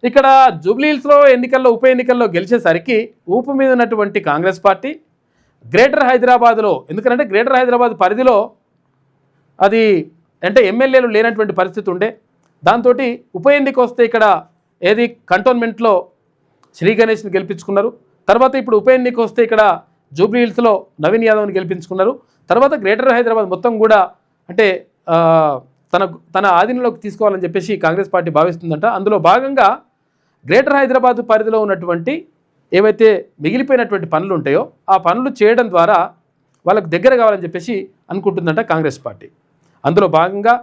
ఇక్కడ జూబ్లీహిల్స్లో ఉప ఎన్నికల్లో గెలిచేసరికి ఊపు మీద ఉన్నటువంటి కాంగ్రెస్ పార్టీ గ్రేటర్ హైదరాబాద్లో, ఎందుకంటే గ్రేటర్ హైదరాబాద్ పరిధిలో అది అంటే ఎమ్మెల్యేలు లేనటువంటి పరిస్థితి ఉండే, దాంతో ఉప ఎన్నిక వస్తే ఇక్కడ ఏది కంటోన్మెంట్లో శ్రీ గణేష్ని గెలిపించుకున్నారు. తర్వాత ఇప్పుడు ఉప ఎన్నిక వస్తే ఇక్కడ జూబ్లీహిల్స్లో నవీన్ యాదవ్ని గెలిపించుకున్నారు. తర్వాత గ్రేటర్ హైదరాబాద్ మొత్తం కూడా అంటే తన ఆధీనంలోకి తీసుకోవాలని చెప్పేసి కాంగ్రెస్ పార్టీ భావిస్తుందంట. అందులో భాగంగా గ్రేటర్ హైదరాబాద్ పరిధిలో ఉన్నటువంటి ఏవైతే మిగిలిపోయినటువంటి పనులు ఉంటాయో ఆ పనులు చేయడం ద్వారా వాళ్ళకు దగ్గర కావాలని చెప్పేసి అనుకుంటుందంట కాంగ్రెస్ పార్టీ. అందులో భాగంగా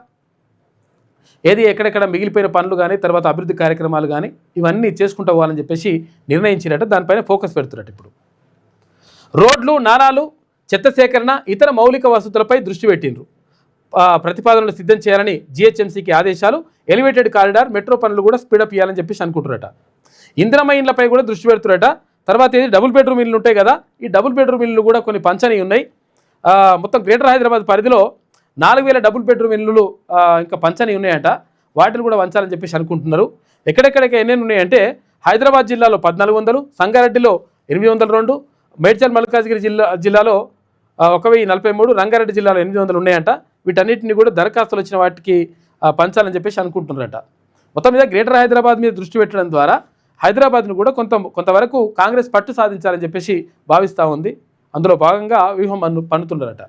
ఏది ఎక్కడెక్కడ మిగిలిపోయిన పనులు కానీ తర్వాత అభివృద్ధి కార్యక్రమాలు కానీ ఇవన్నీ చేసుకుంటూ పోవాలని చెప్పేసి నిర్ణయించినట్టు దానిపైన ఫోకస్ పెడుతున్నట్టు. ఇప్పుడు రోడ్లు, నాలాలు, చెత్త సేకరణ, ఇతర మౌలిక వసతులపై దృష్టి పెట్టిండ్రు. ప్రతిపాదనలు సిద్ధం చేయాలని జిహెచ్ఎంసీకి ఆదేశాలు. ఎలివేటెడ్ కారిడార్, మెట్రో పనులు కూడా స్పీడప్ చేయాలని చెప్పేసి అనుకుంటున్నారట. ఇందిరమ్మ ఇండ్లపై కూడా దృష్టి పెడుతున్నట. తర్వాత ఇది డబుల్ బెడ్రూమ్ ఇల్లు ఉంటాయి కదా, ఈ డబుల్ బెడ్రూమ్ ఇల్లు కూడా కొన్ని పంచని ఉన్నాయి. మొత్తం గ్రేటర్ హైదరాబాద్ పరిధిలో 4000 డబుల్ బెడ్రూమ్ ఇల్లులు ఇంకా పంచని ఉన్నాయంట. వాటిని కూడా వంచాలని చెప్పేసి అనుకుంటున్నారు. ఎక్కడెక్కడికి ఎన్ని ఉన్నాయంటే హైదరాబాద్ జిల్లాలో 1400, సంగారెడ్డిలో 802, మేడ్చల్ మల్కాజ్గిరి జిల్లాలో 1043, రంగారెడ్డి జిల్లాలో 800 ఉన్నాయంట. వీటన్నిటిని కూడా దరఖాస్తులు వచ్చిన వాటికి పంచాలని చెప్పేసి అనుకుంటున్నారట. మొత్తం మీద గ్రేటర్ హైదరాబాద్ మీద దృష్టి పెట్టడం ద్వారా హైదరాబాద్ను కూడా కొంతవరకు కాంగ్రెస్ పట్టు సాధించాలని చెప్పేసి భావిస్తూ ఉంది. అందులో భాగంగా వ్యూహం పన్నుతున్నారట.